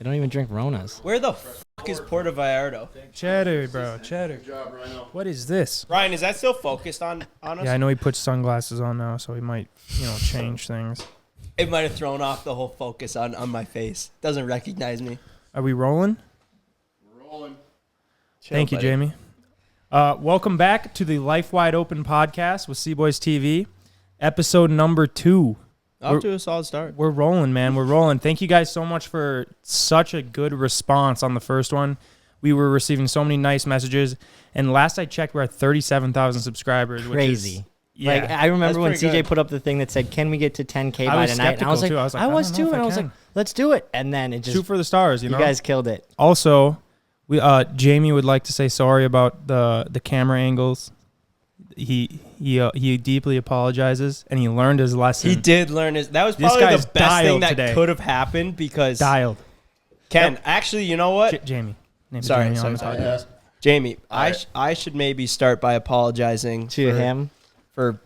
They don't even drink Ronas. Where the fuck is Puerto Vallarta? Cheddar, bro. Cheddar. Good job, Rhino. What is this? Ryan, is that still focused on us? Yeah, I know he puts sunglasses on now, so he might, change things. It might have thrown off the whole focus on my face. Doesn't recognize me. Are we rolling? Rolling. Thank you, buddy. Jamie. Welcome back to the Life Wide Open podcast with CboysTV, episode number 2. Off to a solid start. We're rolling, man. We're rolling. Thank you guys so much for such a good response on the first one. We were receiving so many nice messages, and last I checked, we're at 37,000 subscribers. Crazy. Which is, yeah. Like, I remember when pretty CJ good. put up the thing that said, "Can we get to 10K I by was tonight?" And I was like, skeptical, too. I was like, I don't know if and I I was can. like, "Let's do it." And then it just shoot for the stars, you guys killed it. Also, Jamie would like to say sorry about the camera angles. He deeply apologizes, and he learned his lesson. He did learn his. That was This probably guy's the best thing dialed that today. could have happened because Dialed. Ken. Actually, you know what? Jamie. Name Sorry, Jamie on sorry, the sorry. podcast. Jamie, Alright. I should maybe start by apologizing To him. for.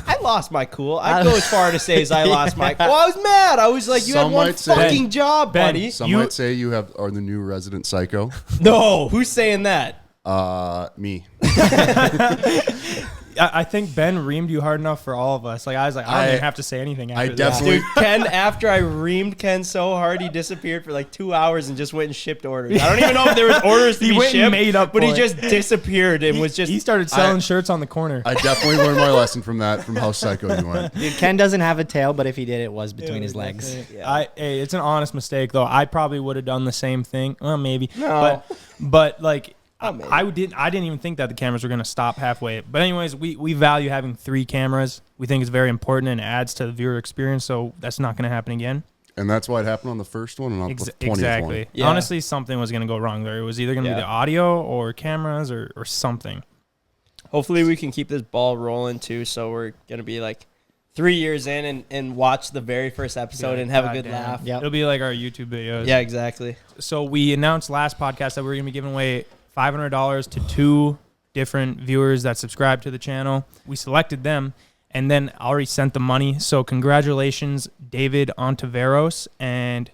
I lost my cool. I'd go as far to say as I lost my cool. I was mad. I was like, you Some had one might say- fucking job, Ben, buddy. Some might say you are the new resident psycho. No, who's saying that? Me. I think Ben reamed you hard enough for all of us. Like I was like, I don't even have to say anything. After I this. definitely- Dude, Ken, after I reamed Ken so hard, he disappeared for like 2 hours and just went and shipped orders. I don't even know if there was orders to He be went and shipped, made up but he for it. just disappeared and was just... He started selling shirts on the corner. I definitely learned my lesson from how psycho you went. Dude, Ken doesn't have a tail, but if he did, it was between his legs. Hey, it's an honest mistake though. I probably would have done the same thing. Well, maybe. No. But like maybe. I didn't even think that the cameras were going to stop halfway. But anyways, we value having 3 cameras. We think it's very important and adds to the viewer experience, so that's not going to happen again. And that's what happened on the first one and not the 20th Exactly. one. Yeah. Honestly, something was going to go wrong there. It was either going to be the audio or cameras or something. Hopefully we can keep this ball rolling too, so we're going to be like 3 years in and watch the very first episode and have a good Goddamn. laugh. Yep. It'll be like our YouTube videos. Yeah, exactly. So we announced last podcast that we were going to be giving away $500 to 2 different viewers that subscribe to the channel. We selected them and then already sent the money. So congratulations, David Ontiveros and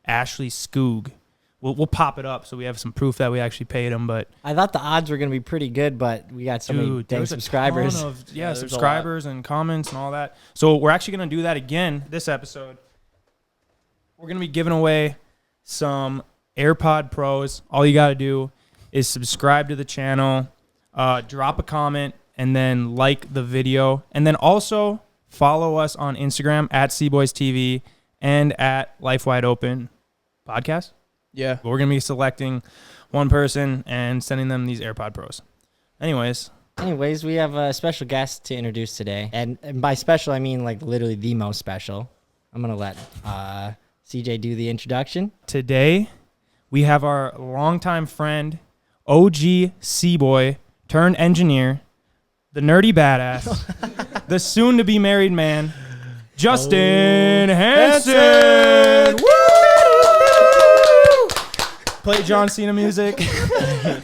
Ashley Skoog. We'll pop it up so we have some proof that we actually paid them. But I thought the odds were going to be pretty good, but we got so many dude, dang there's subscribers. a ton of, there's a subscribers and comments and all that. So we're actually going to do that again this episode. We're going to be giving away some AirPod Pros. All you got to do is subscribe to the channel, drop a comment, and then like the video. And then also follow us on Instagram at CboysTV and at Life Wide Open Podcast. Yeah. But we're going to be selecting one person and sending them these AirPod Pros. Anyways, We have a special guest to introduce today. And by special, I mean like literally the most special. I'm going to let CJ do the introduction. today we have our longtime friend, OG Cboy turned engineer, the nerdy badass, the soon-to-be married man, Justin Hanson. Woo! Play John Cena music. I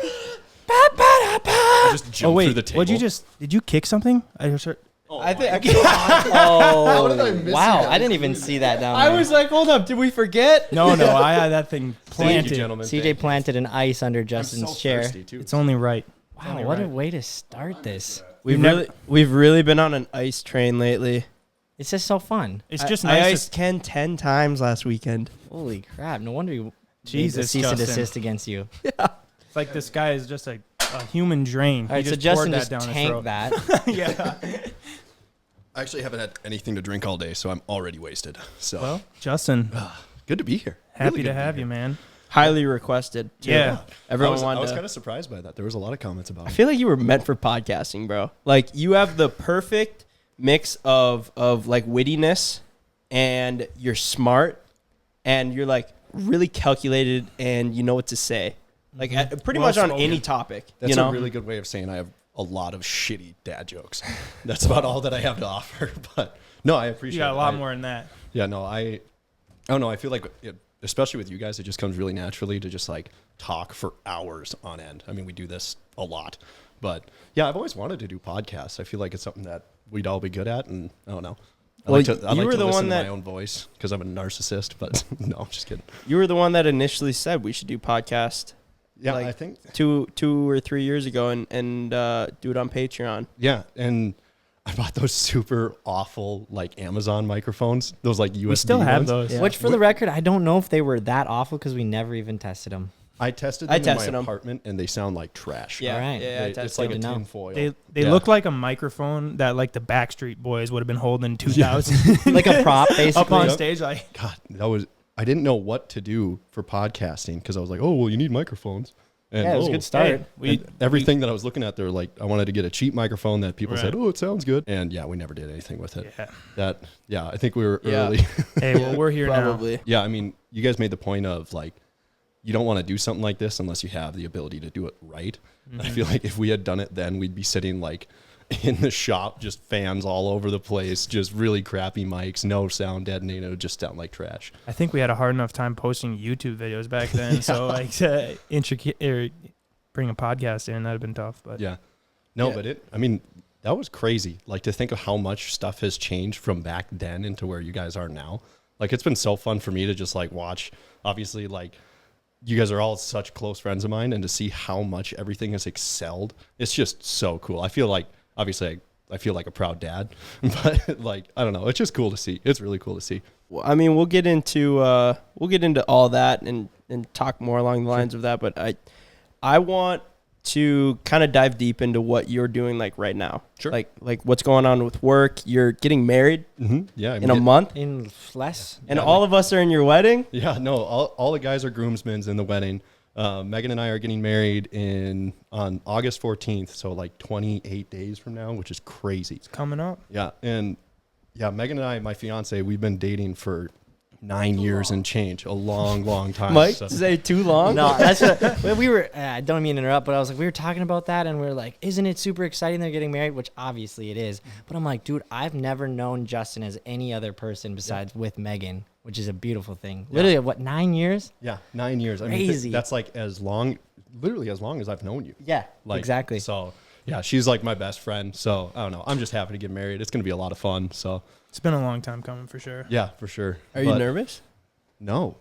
just jumped through the table. What'd you just? Did you kick something? I think Oh, did I miss wow. that? I didn't even see that down I there. was like, hold up, did we forget? No, I had that thing Thank planted. you, gentlemen. CJ planted an ice under I'm Justin's so chair. thirsty, too. It's only right. Wow, what a way to start this. We've really been on an ice train lately. It's just so fun. It's just I nice. iced Ken 10 times last weekend. Holy crap. No wonder you Jesus, cease and Justin. desist against you. It's like this guy is just a human drain. All right, He so just poured Justin that just down his tanked throat. that. Yeah. I actually haven't had anything to drink all day, so I'm already wasted. So Well, Justin, good to be here. happy Really to good have be you, here. man. Highly requested. Too. Yeah. Everyone I wanted was to. kind of surprised by that. There was a lot of comments about I it. feel like you were meant for podcasting, bro. Like you have the perfect mix of like wittiness, and you're smart, and you're like really calculated, and you know what to say. Like pretty Well much on spoken. any topic. That's you know? a really good way of saying I have a lot of shitty dad jokes. That's about all that I have to offer. But no, I appreciate You got it. a lot more than that. Yeah, no, I don't know. I feel like, especially with you guys, it just comes really naturally to just like talk for hours on end. I mean, we do this a lot, but yeah, I've always wanted to do podcasts. I feel like it's something that we'd all be good at, and I don't know. Well, I you like were to the listen one to that my own voice because I'm a narcissist. But no, I'm just kidding. you were the one that initially said we should do podcast Yeah, Like- I think. 2 or 3 years ago and do it on Patreon. Yeah, and I bought those super awful like Amazon microphones. Those like USB. We still have ones. those. Yeah. Which, for the record, I don't know if they were that awful because we never even tested them. I tested I them tested in my 'em. apartment, and they sound like trash. Yeah, All right. yeah, It's that's like a good to know. tin foil. They Yeah. look like a microphone that like the Backstreet Boys would have been holding in 2000 Like a prop, basically. up on Yep. stage. Like God, that was. I didn't know what to do for podcasting because I was like, oh well, you need microphones. And, Yeah, it was a good start. Hey, and everything that I was looking at, there, like I wanted to get a cheap microphone that people Right. said, oh, it sounds good, and yeah, we never did anything with it. yeah. I think we were Yeah. early. Hey, well, we're here now. Probably. Yeah, I mean, you guys made the point of like, you don't want to do something like this unless you have the ability to do it right. I feel like if we had done it then, we'd be sitting like in the shop, just fans all over the place, just really crappy mics, no sound deadening. It would just sound like trash. I think we had a hard enough time posting YouTube videos back then. So like intricate or bring a podcast in, that'd have been tough. But Yeah. No, Yeah. but I mean, that was crazy. Like to think of how much stuff has changed from back then into where you guys are now. Like it's been so fun for me to just like watch, obviously, like you guys are all such close friends of mine, and to see how much everything has excelled, it's just so cool. I feel like, obviously, I feel like a proud dad, but like, I don't know. It's just cool to see. It's really cool to see. Well, I mean, we'll get into all that and talk more along the lines of that. But I want to kind of dive deep into what you're doing like right now. Sure. Like what's going on with work. You're getting married Mm-hmm. Yeah. in a month, In less. and Yeah, all of us are in your wedding. Yeah, no, all the guys are groomsmen in the wedding. Megan and I are getting married on August 14th, so like 28 days from now, which is crazy. coming up. Yeah, and yeah, Megan and I, my fiance, we've been dating for 9 years and change, a long time. Mike, so- say too long? No, that's what we were. I don't mean to interrupt, but I was like, we were talking about that, and we are like, isn't it super exciting they're getting married? Which obviously it is. But I'm like, dude, I've never known Justin as any other person besides with Megan, which is a beautiful thing. Literally, what, 9 years? Yeah, 9 years. I mean, Crazy. that's like literally as long as I've known you. Yeah, Like, exactly. So yeah, she's like my best friend. So I don't know. I'm just happy to get married. It's gonna be a lot of fun. So It's been a long time coming for sure. yeah, for sure. Are you But- nervous? No.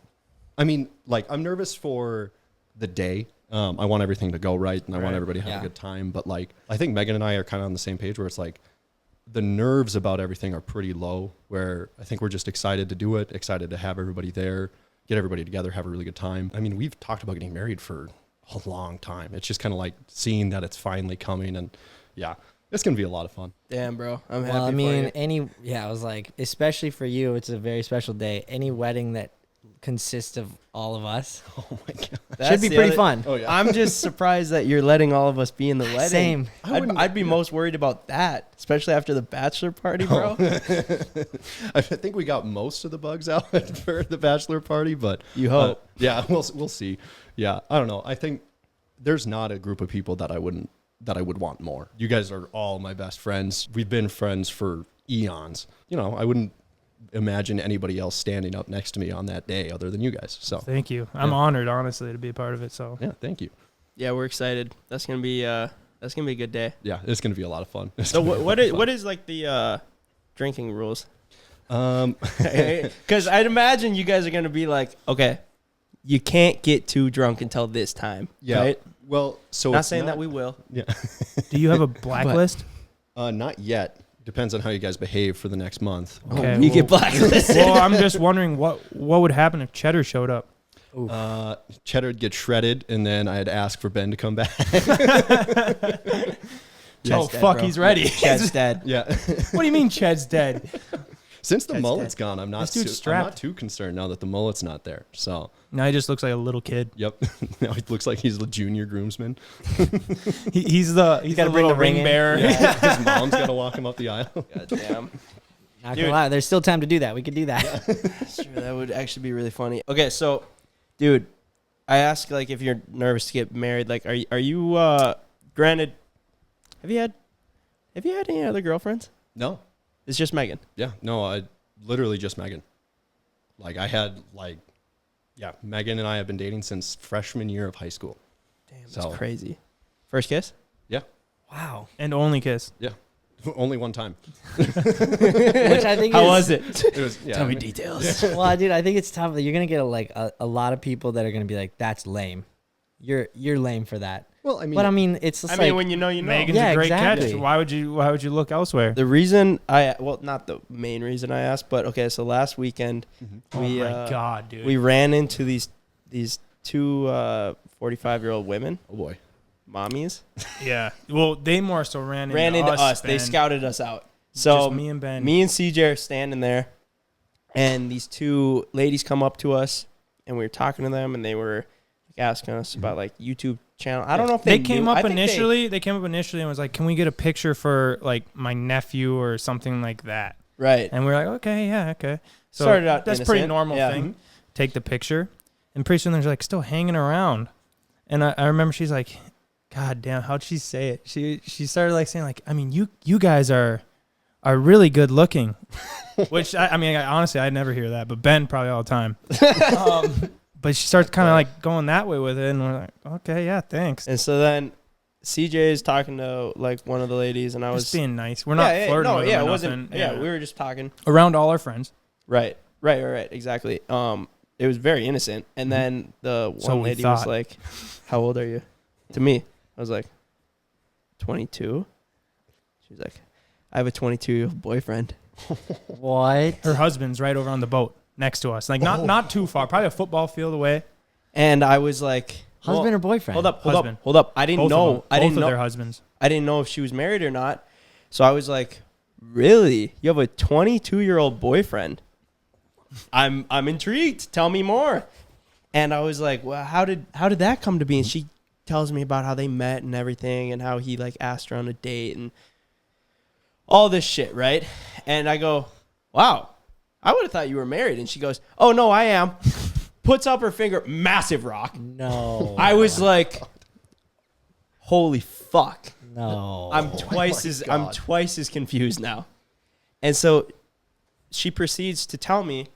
I mean, like, I'm nervous for the day. I want everything to go right, and I want Right. everybody to have Yeah. a good time. But, like, I think Megan and I are kind of on the same page where it's like the nerves about everything are pretty low, where I think we're just excited to do it, excited to have everybody there, get everybody together, have a really good time. I mean, we've talked about getting married for a long time. It's just kind of like seeing that it's finally coming, and yeah, it's going to be a lot of fun. Damn, bro. I'm happy Well, I for mean, you. I was like, especially for you, it's a very special day. Any wedding that consists of all of us Oh, my God. That's should be the pretty other- fun. Oh, yeah. I'm just surprised that you're letting all of us be in the wedding. Same. I'd be most worried about that, especially after the bachelor party, bro. I think we got most of the bugs out for the bachelor party, but You hope. yeah, we'll see. Yeah, I don't know. I think there's not a group of people that I would want more. You guys are all my best friends. We've been friends for eons. You know, I wouldn't imagine anybody else standing up next to me on that day other than you guys. So Thank you. I'm Yeah. honored, honestly, to be a part of it. So yeah, thank you. Yeah, we're excited. That's gonna be a good day. Yeah, it's gonna be a lot of fun. It's So gonna be a what lot is of what is like the drinking rules? fun. Because I'd imagine you guys are gonna be like, okay, you can't get too drunk until this time. Yeah. Right? Well, so Not it's saying that we will. Yeah. do you have a blacklist? Not yet. Depends on how you guys behave for the next month. Okay, You get blacklisted. well, I'm just wondering what would happen if Cheddar showed up. Cheddar would get shredded, and then I'd ask for Ben to come back. Oh, dead, fuck, bro. he's ready. Chad's dead. Yeah. What do you mean Ched's dead? Since the That's mullet's gone, I'm not This dude's I'm strapped. not too concerned now that the mullet's not there. So, No, he just looks like a little kid. yep. Now he looks like he's the junior groomsman. He's the gotta bring little the ring in. bearer. Yeah. His mom's got to walk him up the aisle. God damn. Not Dude. gonna lie, there's still time to do that. We could do that. Sure, that would actually be really funny. Okay, so, dude, I asked like if you're nervous to get married. Like, are you? Granted, have you had any other girlfriends? No. It's just Megan. Yeah. No, I literally just Megan. Like, I had, Megan and I have been dating since freshman year of high school. Damn, that's So- crazy. First kiss? Yeah. Wow. And only kiss. Yeah. Only one time. Which I think How is, was it? It was, yeah, Tell me details. Well, dude, I think it's tough. You're gonna get a lot of people that are gonna be like, "That's lame. You're lame for that." Well, I mean, But I mean, it's just I like mean, when you know, you know. Megan's Yeah, a great exactly. catch. Why would you look elsewhere? The reason not the main reason I asked, but okay, so last weekend we oh my god, dude. we ran into these two 45-year-old women, oh boy. mommies, yeah. Well, they more so ran into us. They Ben. scouted us out. So Just me and Ben. me and CJ are standing there, and these two ladies come up to us, and we were talking to them, and they were asking us about like YouTube channel. I don't know if They they came knew. up I think initially. They came up initially and was like, "Can we get a picture for like my nephew or something like that?" right. And we are like, "Okay, yeah, okay." So Started out that's a pretty innocent. normal Yeah. thing. Take the picture, and pretty soon they're like still hanging around. And I remember she's like, "God damn, how'd she say it?" She started like saying like, "I mean, you guys are really good looking," which I mean, honestly, I'd never hear that, but Ben probably all the time. But she starts kind of like going that way with it, and we're like, "Okay, yeah, thanks." And so then CJ is talking to like one of the ladies, and I was Just being nice. We're not flirting with them it or wasn't. nothing. Yeah, we were just talking. around all our friends. Right, exactly. It was very innocent. And then the So one we lady was thought. like, "How old are you?" To me, I was like, 22. She's like, "I have a 22-year-old boyfriend." what? Her husband's right over on the boat next to us, like not too far, probably a football field away. And I was like, Husband well, or boyfriend? Hold up. Husband. I didn't Both of know. them. I didn't Both of know. their husbands. I didn't know if she was married or not. So I was like, "Really? You have a 22-year-old boyfriend?" I'm intrigued. Tell me more. And I was like, "Well, how did that come to be?" And she tells me about how they met and everything, and how he like asked her on a date and all this shit, right? And I go, "Wow, I would have thought you were married." And she goes, "Oh no, I am." Puts up her finger, massive rock. No. I was like, "Holy fuck." No. I'm twice as confused now. And so she proceeds to tell me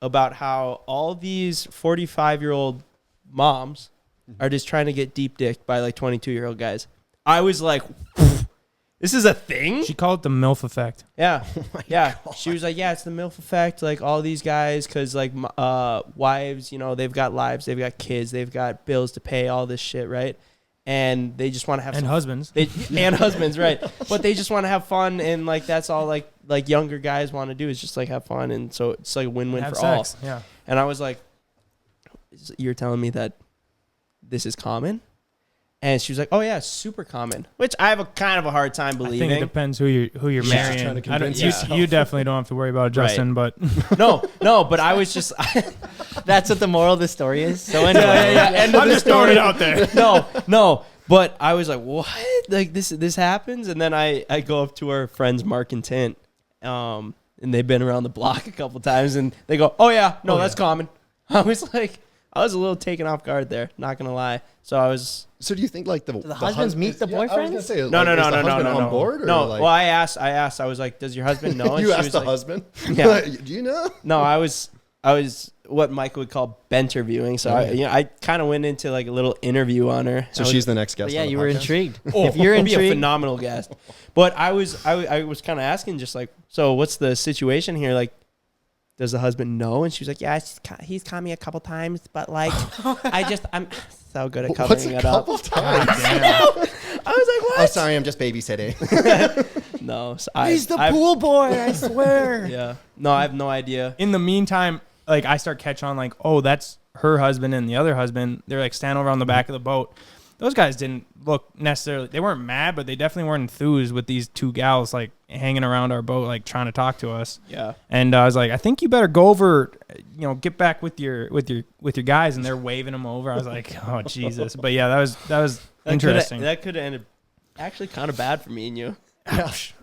about how all these 45-year-old moms are just trying to get deep dicked by like 22-year-old guys. I was like, this is a thing? She called it the MILF effect. Yeah. Yeah. She was like, "Yeah, it's the MILF effect. Like all these guys, because like wives, you know, they've got lives, they've got kids, they've got bills to pay, all this shit, right? And they just want to have And some husbands. and husbands, right? But they just want to have fun, and like that's all like younger guys want to do is just like have fun, and so it's like a win-win Have for all. sex. Yeah. And I was like, "You're telling me that this is common?" And she was like, "Oh yeah, it's super common," which I have a kind of a hard time I think it believing. depends who you're Yeah. marrying. Trying to I don't- convince you, yourself. you definitely don't have to worry about it, Justin, but No, but I was just That's what the moral of the story is. So anyway, End of I'm the just throwing story. it out there. no. But I was like, "What? Like this happens?" And then I go up to our friends Mark and Tint, and they've been around the block a couple times, and they go, "Oh yeah, no, that's common." I was like, I was a little taken off guard there, not gonna lie. So I was. So do you think like the husbands meet the I was gonna boyfriends? say, No, is the husband no. on board? Or No, like, well, I asked. I was like, "Does your husband know?" And you she asked was the like, husband. Yeah. Do you know? No, I was what Mike would call benterviewing. So I kind of went into like a little interview on her. So I was- she's the next guest. But yeah, on the you were podcast? intrigued. Oh, If you're it'd be a intrigued, phenomenal guest. But I was kind of asking, just like, "So what's the situation here? Like, does the husband know?" And she was like, "Yeah, he's caught me a couple times, but like, I'm so good at What's covering a it up." couple times? I was like, "What?" Oh, sorry, I'm just babysitting. No, so he's the pool boy. I swear. Yeah, no, I have no idea. In the meantime, like I start catch on like, oh, that's her husband and the other husband. They're like standing over on the back of the boat. Those guys didn't look necessarily, they weren't mad, but they definitely weren't enthused with these two gals like hanging around our boat, like trying to talk to us. Yeah, And I was like, I think you better go over, get back with your guys. And they're waving them over. I was like, oh Jesus. But yeah, that was interesting. That could have ended actually kind of bad for me and you. I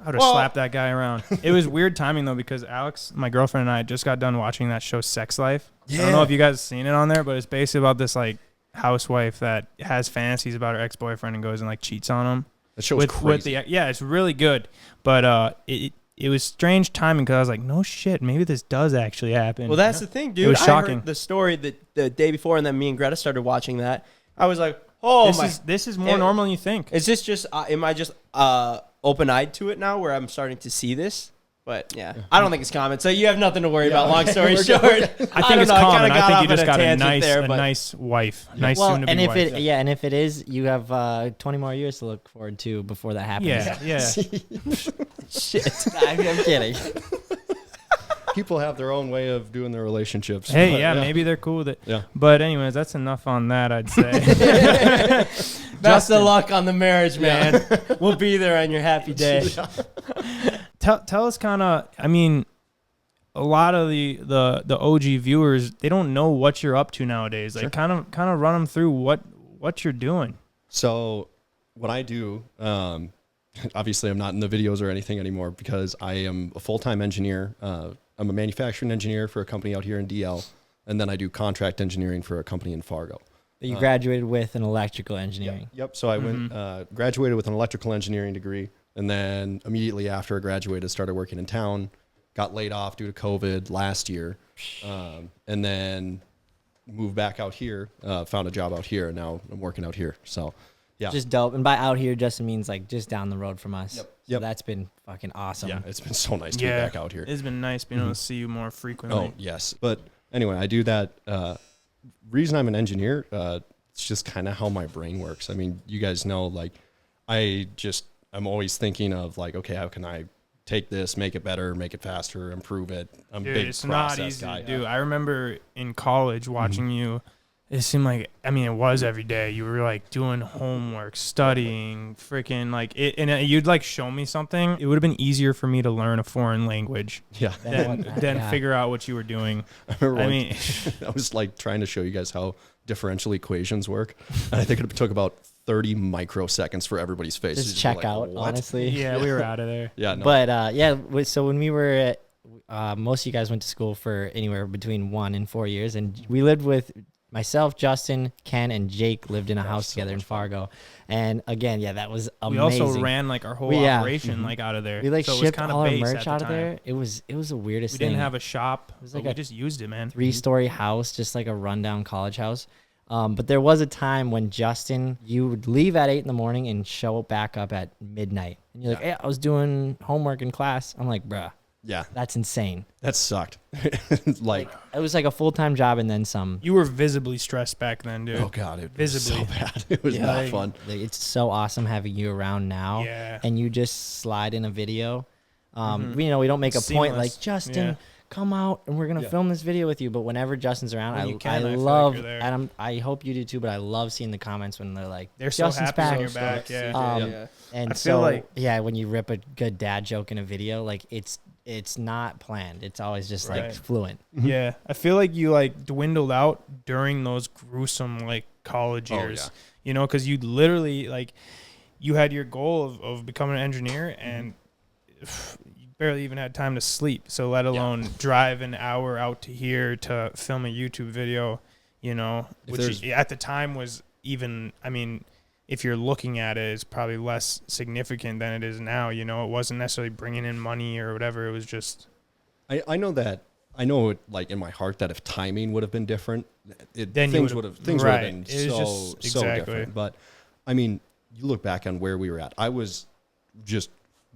would have slapped that guy around. It was weird timing though, because Alex, my girlfriend, and I just got done watching that show Sex Life. I don't know if you guys have seen it on there, but it's basically about this like housewife that has fantasies about her ex-boyfriend and goes and like cheats on him. That show was crazy. It's really good, but it was strange timing because I was like, no shit, maybe this does actually happen. Well, that's the thing, dude. It was I shocking. heard the story the day before, and then me and Greta started watching that. I was like, "Oh this is more Am- normal than you think. Is this just? Am I just open-eyed to it now where I'm starting to see this. But yeah, I don't think it's common. So you have nothing to worry about. Long story short, I think it's common. I think you just got a nice wife, nice Well, soon-to-be and if wife. and if it is, you have 20 more years to look forward to before that happens. Yeah. Shit. I'm kidding. People have their own way of doing their relationships. Hey, but, yeah, maybe they're cool with it. Yeah. But anyways, that's enough on that, I'd say. Best of luck on the marriage, man. We'll be there on your happy day. Tell us kind of, I mean, a lot of the OG viewers, they don't know what you're up to nowadays. Like kind of run them through what you're doing. So what I do, obviously I'm not in the videos or anything anymore because I am a full-time engineer. I'm a manufacturing engineer for a company out here in DL, and then I do contract engineering for a company in Fargo. You graduated with an electrical engineering. Yep. So I went, graduated with an electrical engineering degree, and then immediately after I graduated, started working in town, got laid off due to COVID last year, and then moved back out here, found a job out here, and now I'm working out here. So, yeah. Just dope. And by out here, Justin means like just down the road from us. Yep. So that's been fucking awesome. Yeah, it's been so nice to be back out here. It's been nice being able to see you more frequently. Oh, yes. But anyway, I do that. Reason I'm an engineer, it's just kind of how my brain works. I mean, you guys know, like, I'm always thinking of, like, okay, how can I take this, make it better, make it faster, improve it? I'm a big it's process not easy guy. to do. I remember in college watching you. It seemed like, I mean, it was every day. You were like doing homework, studying, freaking like it, and you'd like show me something. It would have been easier for me to learn a foreign language Yeah. than figure out what you were doing. I mean, I was like trying to show you guys how differential equations work, and I think it took about 30 microseconds for everybody's face. Just to check like, out, what? honestly. yeah, we were out of there. Yeah. No. But so when we were most of you guys went to school for anywhere between 1 and 4 years, and we lived with myself, Justin, Ken, and Jake lived in a house together in Fargo. And again, that was amazing. We also ran like our whole operation like out of there. We like so shipped kind all of our base merch at the out of time. there. It was the weirdest We thing. didn't have a shop. It was like we just used it, man. 3-story house, just like a rundown college house. But there was a time when Justin, you would leave at 8 in the morning and show back up at midnight. And you're like, hey, I was doing homework in class. I'm like, bruh, Yeah. that's insane. That sucked. like, It was like a full-time job and then some. You were visibly stressed back then, dude. oh God, it was Visibly. so bad. It was Yeah. not Like- fun. Like, it's so awesome having you around now. Yeah. And you just slide in a video. We don't make a point Seamless. like, Justin, Yeah. come out and we're going to Yeah. film this video with you. But whenever Justin's around, When I you can, I feel like love, you're there. and I hope you do too, but I love seeing the comments when they're like, They're so Justin's happy back. when you're back. Yeah. Yeah. And I feel like- when you rip a good dad joke in a video, like it's not planned. It's always just like Right. fluent. Yeah, I feel like you like dwindled out during those gruesome like college Oh, years. You know, because you literally like you had your goal of becoming an engineer, and you barely even had time to sleep. So let alone drive an hour out to here to film a YouTube video. You know, which at the time was even. I mean, if you're looking at it, it's probably less significant than it is now. You know, it wasn't necessarily bringing in money or whatever. It was just. I know that. I know, like in my heart, that if timing would have been different, Then things would have been It was so just- exactly. different. But I mean, you look back on where we were at. I was just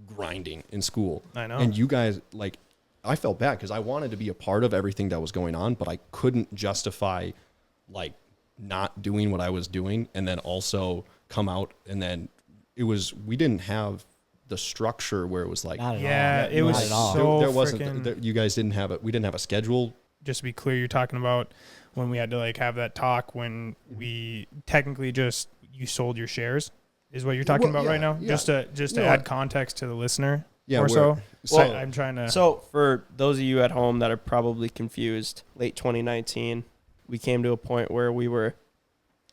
grinding in school. I know. And you guys, like, I felt bad because I wanted to be a part of everything that was going on, but I couldn't justify like not doing what I was doing, and then also come out, and then we didn't have the structure where it was like, Not at Yeah, all. it was Not at all. so there wasn't, frickin'- you guys didn't have it. We didn't have a schedule. Just to be clear, you're talking about when we had to like have that talk when we technically just you sold your shares is what you're talking Well, about right now. yeah. Just to No, add context to the listener. Yeah, or so. Well, I'm trying to. So for those of you at home that are probably confused, late 2019, we came to a point where we were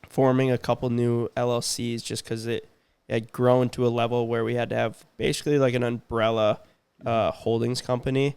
forming a couple new LLCs just because it had grown to a level where we had to have basically like an umbrella holdings company.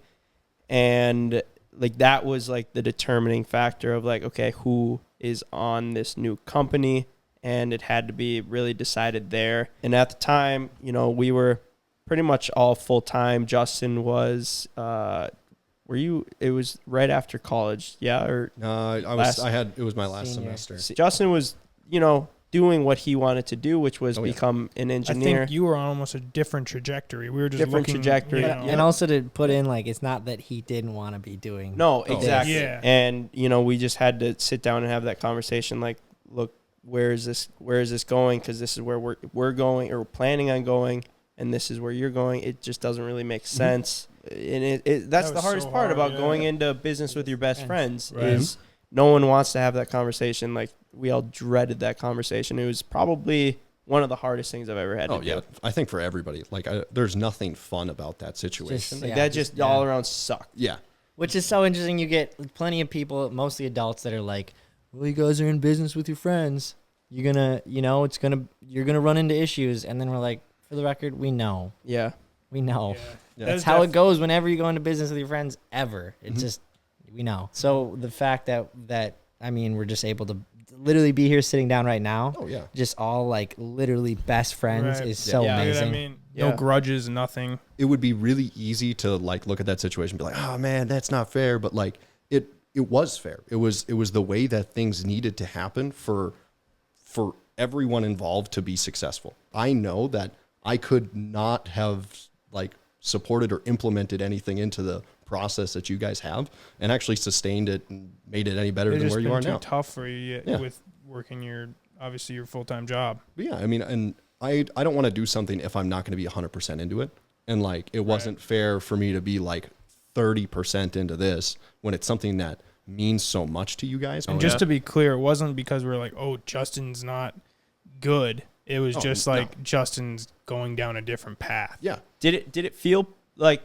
And like that was like the determining factor of like, okay, who is on this new company? And it had to be really decided there. And at the time, you know, we were pretty much all full time. Justin was, it was right after college, yeah? Or It was my last Senior. semester. Justin was, you know, doing what he wanted to do, which was Oh, yeah. become an I engineer. think you were on almost a different trajectory. We were just Different looking, trajectory, you yeah. know, And also to put in, like, it's not that he didn't want to be doing. No, Oh, exactly. yeah. And we just had to sit down and have that conversation. Like, look, where is this going? Because this is where we're going, or we're planning on going, and this is where you're going. It just doesn't really make sense. And that's That the was hardest so part hard, about yeah. going into business with your best friends Right. is no one wants to have that conversation. Like, we all dreaded that conversation. It was probably one of the hardest things I've ever had Oh to yeah, do. I think for everybody, like there's nothing fun about that situation. Just- Like, Yeah, that just- just all around sucked. Yeah, Which is so interesting. You get plenty of people, mostly adults, that are like, well, you guys are in business with your friends. You're going to, you're going to run into issues. And then we're like, for the record, we know. Yeah. We know. Yeah. That's how it goes whenever you go into business with your friends ever. It's just, we know. So the fact that we're just able to literally be here sitting down right now, oh yeah. just all like literally best friends Right. is so Yeah. Dude, amazing. I mean, Yeah. no grudges, nothing. It would be really easy to like look at that situation and be like, oh man, that's not fair. But like it was fair. It was the way that things needed to happen for everyone involved to be successful. I know that I could not have like supported or implemented anything into the process that you guys have and actually sustained it and made it any better It's than just where you been are too now. tough for you Yeah. with working your full-time job. But yeah, I mean, and I don't want to do something if I'm not going to be 100% into it. And like, it wasn't fair for me to be like 30% into this when it's something that means so much to you guys. And just to be clear, it wasn't because we were like, oh, Justin's not good. It was just like Justin's going down a different path. Yeah. Did it feel like,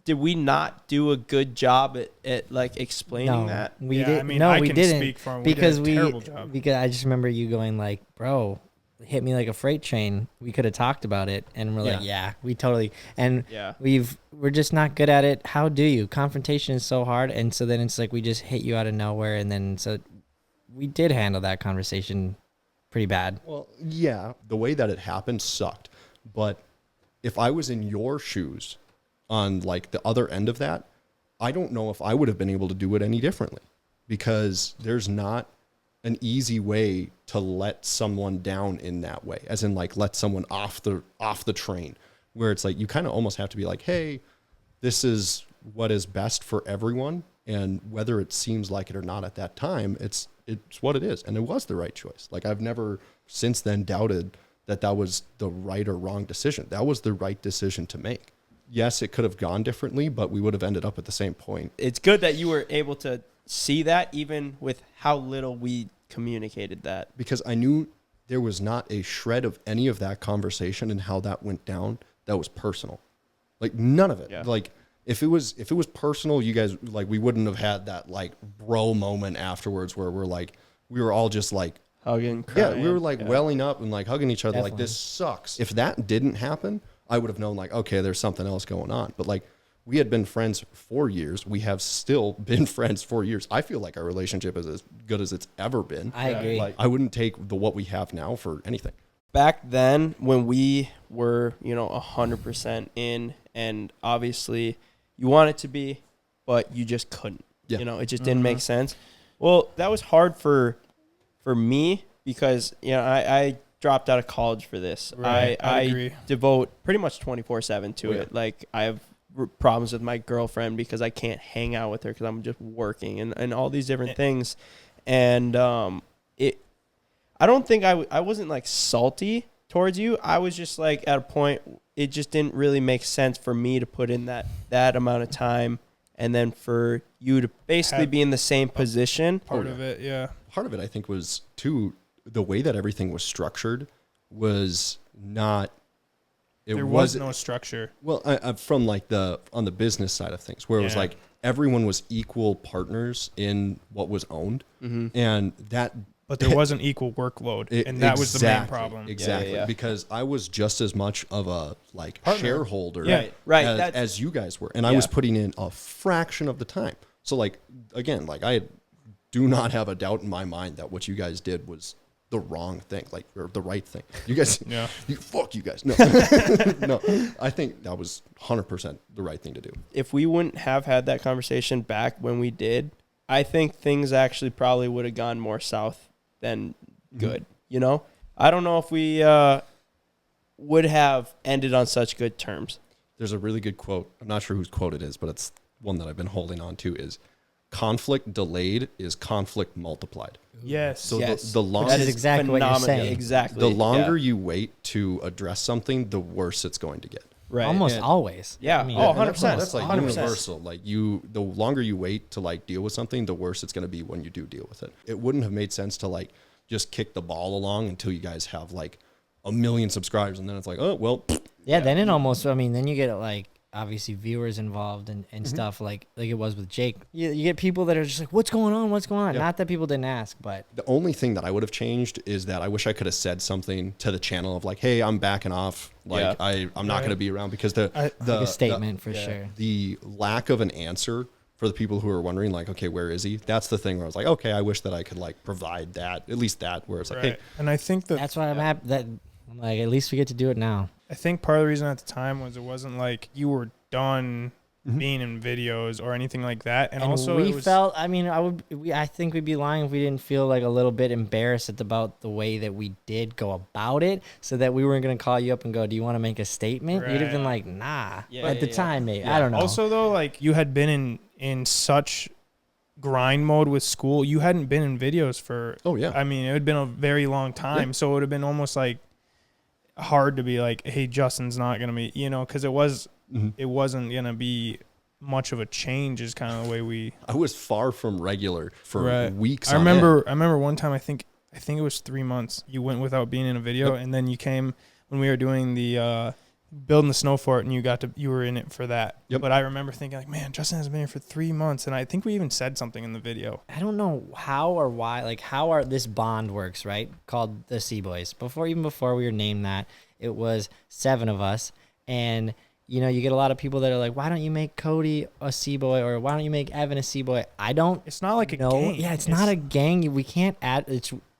did we not do a good job at like explaining that? We Yeah, did. I mean, no, I we can didn't. speak for him. We did a Because terrible job. Because I just remember you going like, bro, hit me like a freight train. We could have talked about it, and we're like, yeah, we totally. And Yeah. we're just not good at it. How do you? Confrontation is so hard, and so then it's like we just hit you out of nowhere, and then so we did handle that conversation pretty bad. Well, yeah, the way that it happened sucked. But if I was in your shoes on like the other end of that, I don't know if I would have been able to do it any differently, because there's not an easy way to let someone down in that way, as in like let someone off the train, where it's like you kind of almost have to be like, hey, this is what is best for everyone, and whether it seems like it or not at that time, it's what it is, and it was the right choice. Like, I've never since then doubted that was the right or wrong decision. That was the right decision to make. Yes, it could have gone differently, but we would have ended up at the same point. It's good that you were able to see that, even with how little we communicated that. Because I knew there was not a shred of any of that conversation and how that went down that was personal. Like, none of it. Yeah. Like, if it was personal, you guys, like, we wouldn't have had that like bro moment afterwards where we were all just like Hugging, crying. yeah, we were like welling up and like hugging each other. Like, Definitely. this sucks. If that didn't happen, I would have known like, okay, there's something else going on. But like, we had been friends for years. We have still been friends for years. I feel like our relationship is as good as it's ever been. I agree. Like, I wouldn't take what we have now for anything. Back then, when we were 100% in, and obviously you wanted to be, but you just couldn't. Yeah. It just didn't make sense. Well, that was hard for me, because I dropped out of college for this. Right, I agree. Devote pretty much 24/7 to Oh, yeah. it. Like, I have problems with my girlfriend because I can't hang out with her because I'm just working and all these different things. And I don't think I wasn't like salty towards you. I was just like at a point, it just didn't really make sense for me to put in that amount of time, and then for you to basically Have be in the same position. Part of it, yeah. Part of it, I think, was too the way that everything was structured was not. There was no structure. Well, from like on the business side of things, where it was Yeah. like everyone was equal partners in what was owned, and that. But there wasn't equal workload, and that was the main Exactly, problem. Exactly, Yeah. because I was just as much of a like Partner. shareholder, Yeah. Right. as you guys were, and I Yeah. was putting in a fraction of the time. So like again, like I do not have a doubt in my mind that what you guys did was the wrong thing, like, or the right thing. You guys, Yeah. fuck you guys. No, no, I think that was 100% the right thing to do. If we wouldn't have had that conversation back when we did, I think things actually probably would have gone more south than good. I don't know if we would have ended on such good terms. There's a really good quote. I'm not sure whose quote it is, but it's one that I've been holding on to is conflict delayed is conflict multiplied. Yes. So Yes. the longer That is exactly what you're phenomenal. saying. Exactly. the longer Yeah. you wait to address something, the worse it's going to get. Right. Almost And- always. Yeah. I mean, Oh, And 100%. That's like 100%. universal. Like the longer you wait to like deal with something, the worse it's going to be when you do deal with it. It wouldn't have made sense to like just kick the ball along until you guys have like 1 million subscribers, and then it's like, oh well. Yeah, then it almost, I mean, then you get like obviously viewers involved and stuff like it was with Jake. You get people that are just like, what's going on? What's going on? Yeah. Not that people didn't ask, but The only thing that I would have changed is that I wish I could have said something to the channel of like, hey, I'm backing off. Like Yeah. I'm not going to be around because the like a statement for sure. the lack of an answer for the people who are wondering like, okay, where is he? That's the thing where I was like, okay, I wish that I could like provide that, at least that, where it's like, hey, Right. And I think that That's why I'm happy that like at least we get to do it now. I think part of the reason at the time was it wasn't like you were done being in videos or anything like that, and also we it was, felt. I mean, I think we'd be lying if we didn't feel like a little bit embarrassed about the way that we did go about it, so that we weren't gonna call you up and go, "Do you want to make a statement?" You'd have been Right. like, "Nah." Yeah, at yeah, the yeah. time, maybe I don't know. Also though, like you had been in such grind mode with school, you hadn't been in videos for. oh yeah, I mean, it had been a very long time, so it would have been almost like hard to be like, "Hey, Justin's not gonna be," because it wasn't gonna be much of a change. Is kind of the way we. I was far from regular for Right. weeks. I on remember one time. I think it was 3 months. You went without being in a video, and then you came when we were doing the building the snow fort, and you were in it for that. Yep. But I remember thinking like, man, Justin hasn't been here for 3 months, and I think we even said something in the video. I don't know how or why, like how this bond works, right? Called the Cboys. Before we were named that, it was 7 of us, and you get a lot of people that are like, why don't you make Cody a Cboy, or why don't you make Evan a Cboy? I don't. It's not like a know. gang. Yeah, it's not a gang. We can't add.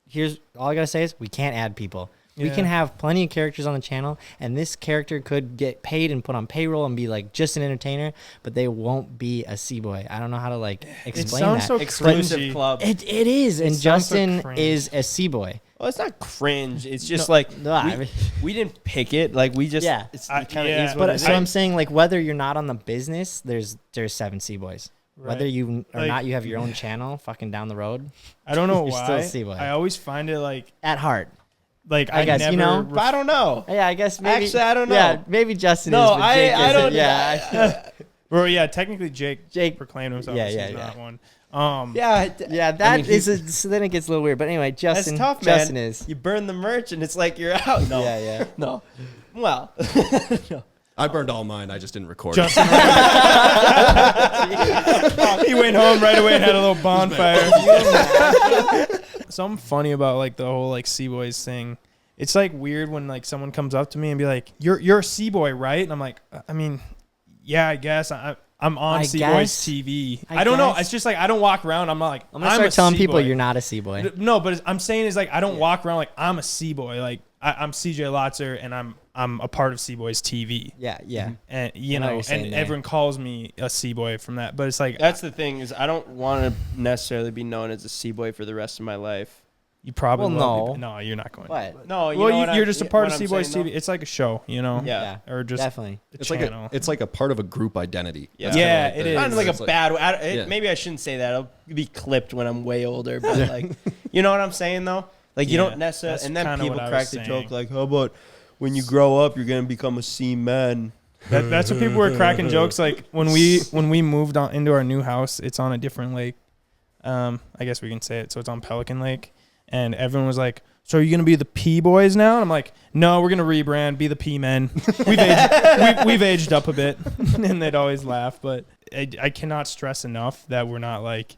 Here's all I gotta say is we can't add people. We can have plenty of characters on the channel, and this character could get paid and put on payroll and be like just an entertainer, but they won't be a Cboy. I don't know how to like explain sounds that. so Exclusive cringy. club. It is, and sounds so Justin cringe. is a Cboy. Well, it's not cringe. It's just like No, I mean- we didn't pick it. Like we just Yeah. It's I- kind of yeah. is what But it is. so I'm saying, like, whether you're not on the business, there's 7 Cboys. Whether Right. you or Like- not, you have your own channel, fucking down the road. I don't know You're still why. a Cboy. I always find it like At heart, I guess, never But I don't know. yeah, I guess maybe. Actually, I don't know. Yeah, maybe Justin No, is. But Jake I isn't. don't. Yeah, Well, yeah, technically Jake proclaimed himself. Yeah, as yeah, he's yeah. not one. Yeah, yeah. That is. So then it gets a little weird. But anyway, Justin. That's tough, man. Justin is. You burn the merch and it's like you're out. No, Yeah, yeah. no. Well, I burned all mine. I just didn't record. Justin. He went home right away and had a little bonfire. Something funny about like the whole like Cboys thing. It's like weird when like someone comes up to me and be like, "You're a Cboy, right?" And I'm like, "I mean, yeah, I guess I'm on I Cboys guess. TV. I I don't know. guess. It's just like I don't walk around. I'm not like I'm gonna start a telling people C-boy. you're not a Cboy. No, but I'm saying is like I don't walk around like I'm a Cboy. Like I'm CJ Lotzer and I'm a part of Cboys TV. Yeah, yeah. And I know what you're saying and there. everyone calls me a Cboy from that. But it's like that's the thing is I don't want to necessarily be known as a Cboy for the rest of my life. you probably Well, will be- no. no, you're not going. What? No, Well, know what you're I'm- just a part of what I'm Cboys saying, TV. It's like a show, Yeah. or just Definitely. a It's channel. like it's like a part of a group identity. Yeah. That's kinda Yeah, like it the- is. Not like it's a bad. Yeah. Maybe I shouldn't say that. I'll be clipped when I'm way older. But like, you know what I'm saying though? Like you Yeah, don't necessarily. that's And then kinda people what I crack was the saying. joke like, "How about when you grow up, you're gonna become a C-man?" That's what people were cracking jokes like when we moved on into our new house. It's on a different lake. I guess we can say it. So it's on Pelican Lake, and everyone was like, "So are you gonna be the P Boys now?" And I'm like, "No, we're gonna rebrand, be the P Men. We've aged up a bit," and they'd always laugh. But I cannot stress enough that we're not like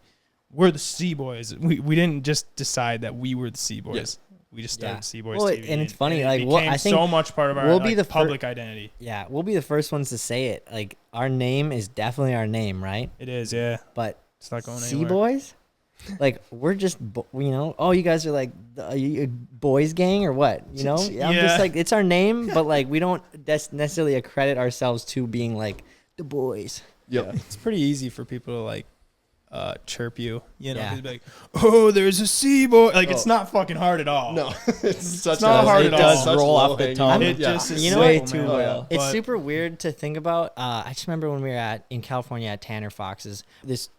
we're the C Boys. We didn't just decide that we were the C Boys. Yes. We just started Yeah. C-Boys Well, TV. and it's funny, it like, became I think so much part of our we'll be like, the public identity. Yeah, we'll be the first ones to say it. Like our name is definitely our name, right? It is, yeah. But It's not going C anywhere. Boys, like we're just oh, you guys are like a boys gang or what? I'm Yeah. just like it's our name, but like we don't necessarily accredit ourselves to being like the boys. Yep. It's pretty easy for people to like chirp you. You know, Yeah. he'd be like, "Oh, there's a Cboy." Like it's not fucking hard at all. No, it's such not hard It at does all. roll off the tongue. It just is You know way what? too Oh, yeah. well. It's But super weird to think about. I just remember when we were in California at Tanner Fox's. This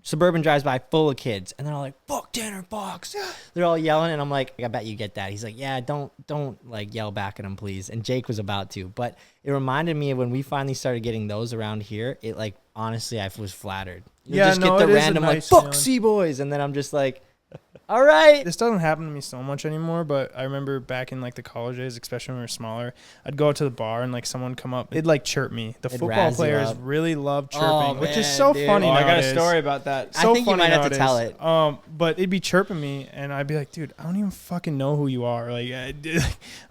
Suburban drives by full of kids, and they're all like, "Fuck Tanner Fox!" They're all yelling, and I'm like, "I bet you get that." He's like, "Yeah, don't like yell back at him, please." And Jake was about to, but it reminded me of when we finally started getting those around here. It like honestly, I was flattered. You Yeah, just no, get it the is a random nice like, "Fuck feeling. Cboys," and then I'm just like, "All right." this doesn't happen to me so much anymore, but I remember back in like the college days, especially when we were smaller, I'd go out to the bar and like someone would come up, they'd like chirp me. The It'd football razz you players up. really love chirping, Oh, which is man, so dude. funny. Oh, I got a nowadays. story about that. I So think you funny might have to nowadays. tell it. But it'd be chirping me, and I'd be like, "Dude, I don't even fucking know who you are." Like,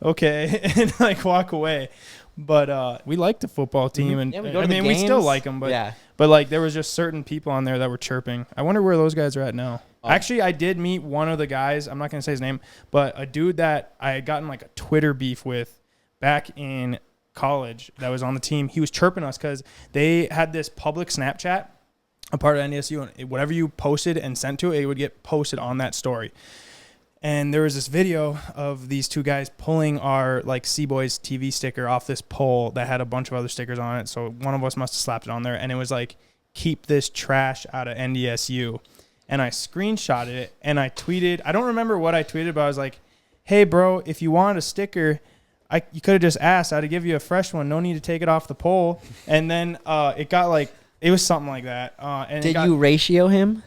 okay, and like walk away. But we liked the football team, and Yeah, we go I to the mean, we still games. like them. But Yeah. but like there was just certain people on there that were chirping. I wonder where those guys are at now. Actually, I did meet one of the guys. I'm not gonna say his name, but a dude that I had gotten like a Twitter beef with back in college that was on the team. He was chirping us because they had this public Snapchat, a part of NDSU, and whatever you posted and sent to it, it would get posted on that story. And there was this video of these two guys pulling our like CboysTV sticker off this pole that had a bunch of other stickers on it. So one of us must have slapped it on there, and it was like, "Keep this trash out of NDSU." And I screenshotted it and I tweeted. I don't remember what I tweeted, but I was like, "Hey, bro, if you wanted a sticker, you could have just asked. I'd give you a fresh one. No need to take it off the pole." And then it got like, it was something like that. And Did you ratio him?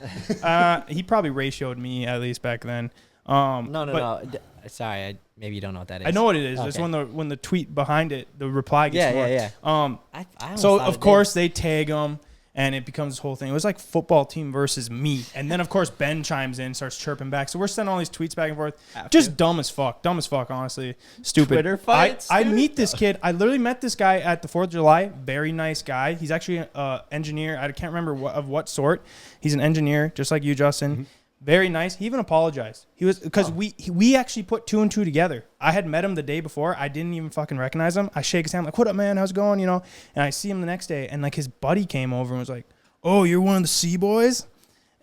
He probably ratioed me at least back then. No. Sorry, maybe you don't know what that is. I know what it is. It's Okay. when the tweet behind it, the reply gets more. Yeah. I almost So thought of it course they tag them, and it becomes this whole thing. It was like football team versus me, and then of course Ben chimes in, starts chirping back. So we're sending all these tweets back and forth, just dumb as fuck, honestly, stupid. Twitter fights, I dude? meet this kid. I literally met this guy at the 4th of July. Very nice guy. He's actually an engineer. I can't remember what sort. He's an engineer, just like you, Justin. Mm-hmm. Very nice. He even apologized. He was because we actually put 2 and 2 together. I had met him the day before. I didn't even fucking recognize him. I shake his hand like, "What up, man? How's it going?" You know. And I see him the next day, and like his buddy came over and was like, "Oh, you're one of the Cboys,"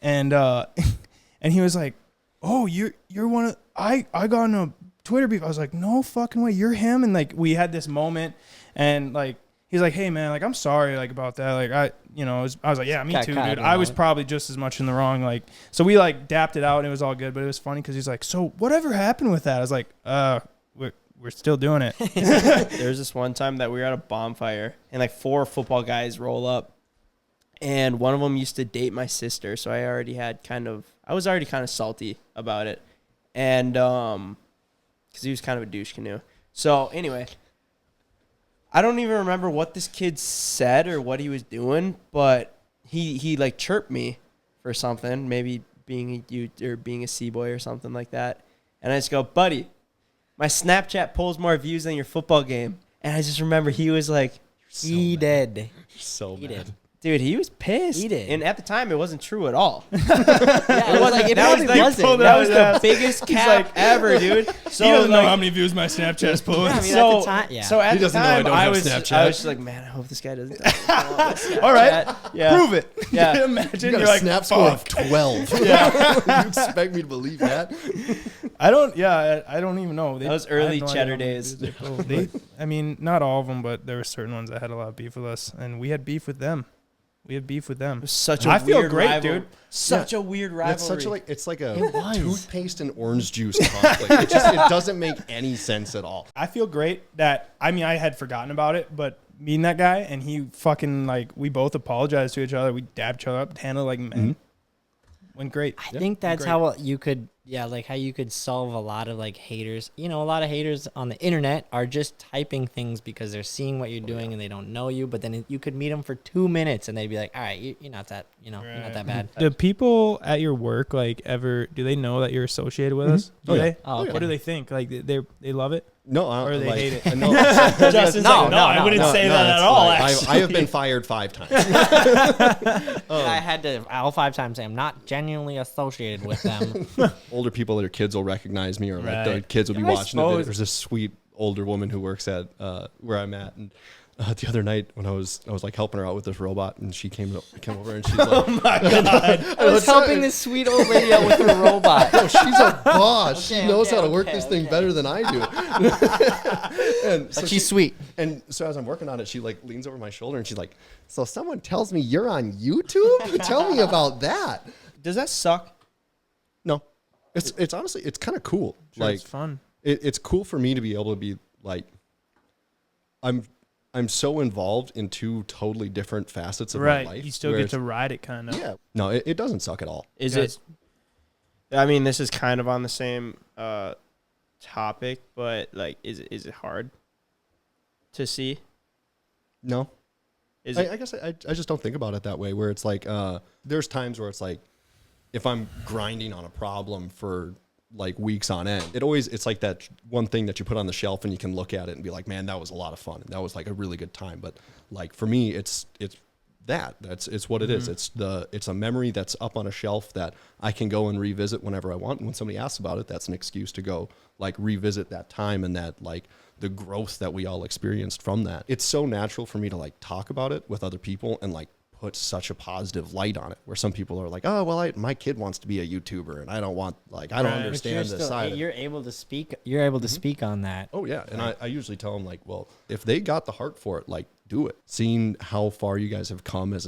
and and he was like, "Oh, you're one of I got in a Twitter beef." I was like, "No fucking way, you're him." And like we had this moment, and like he's like, "Hey man, like I'm sorry like about that. Like I was like, "Yeah, me Got too, caught dude. in I a was moment. probably just as much in the wrong." Like so we like dapped it out and it was all good, but it was funny because he's like, "So whatever happened with that?" I was like, we're still doing it." There was this one time that we were at a bonfire and like 4 football guys roll up, and one of them used to date my sister, so I was already kind of salty about it, and because he was kind of a douche canoe. So anyway, I don't even remember what this kid said or what he was doing, but he like chirped me for something, maybe being a Cboy or something like that, and I just go, "Buddy, my Snapchat pulls more views than your football game." And I just remember he was like, He did. So He mad. did. dude, he was pissed. He did. And at the time, it wasn't true at all. Yeah, it was like it That was probably like- wasn't. That was the Yeah. biggest cap ever, dude. So he doesn't know like, how many views my Snapchat's pulling. Yeah, I mean, so, at the time, yeah. so at He the doesn't know I time, don't I have was Snapchat. just like, man, I hope this guy doesn't. All right, Yeah. prove it. Yeah. Imagine You got you're a like, snap score of "Fuck." 12. You expect me to believe that? I don't even know. That was early I have no idea cheddar how many days. views they pulled. I mean, not all of them, but there were certain ones that had a lot of beef with us, and we had beef with them. It was such a I feel weird great, rival- dude. Such a weird rivalry. It's such a it's like a It was. toothpaste and orange juice conflict. It doesn't make any sense at all. I feel great that, I mean, I had forgotten about it, but meeting that guy, and he fucking, like, we both apologized to each other. We dabbed each other up, handled like men. Went great. I think that's Great. how you could, like how you could solve a lot of like haters. You know, a lot of haters on the internet are just typing things because they're seeing what you're doing and they don't know you. But then you could meet them for 2 minutes and they'd be like, "All right, you're not that, you're not that bad." Do people at your work, like, do they know that you're associated with us? Do Oh, yeah. they? Oh, okay. What do they think? Like, they love it? No, Or they hate it? No, Justin's No, like, no, I no, wouldn't no, say no, that at it's all, like, actually. I have been fired 5 times. I had to all 5 times say I'm not genuinely associated with them. Older people, their kids will recognize me, or like the Right. kids will be Yeah, I watching the video. suppose. There's this sweet older woman who works at where I'm at, and the other night when I was like helping her out with this robot, and she came over and she's like, Oh my god. I was helping this sweet old lady out with her robot. "No, she's a boss. Okay, she knows okay, how to work okay, this thing okay. better than I do." And so Like she's sweet. And so as I'm working on it, she like leans over my shoulder and she's like, "So someone tells me you're on YouTube? Tell me about that." Does that suck? No, it's honestly it's kind of cool. Sure, Like it's fun. it's cool for me to be able to be like, I'm so involved in two totally different facets of Right. my life. You still where get it's- to ride it kind of. Yeah. No, it doesn't suck at all. Is Guys- it? I mean, this is kind of on the same topic, but like, is it hard to see? No. Is I it? guess I just don't think about it that way, where it's like there's times where it's like if I'm grinding on a problem for like weeks on end, it's like that one thing that you put on the shelf and you can look at it and be like, man, that was a lot of fun. And that was like a really good time. But like for me, it's what it is. It's a memory that's up on a shelf that I can go and revisit whenever I want. And when somebody asks about it, that's an excuse to go like revisit that time and that like the growth that we all experienced from that. It's so natural for me to like talk about it with other people and like put such a positive light on it, where some people are like, "Oh, well, my kid wants to be a YouTuber and I don't want, like, I don't Right. understand this side of it." You're able to speak. You're able to speak on that. Oh yeah, and I usually tell them like, well, if they got the heart for it, like, do it. Seeing how far you guys have come as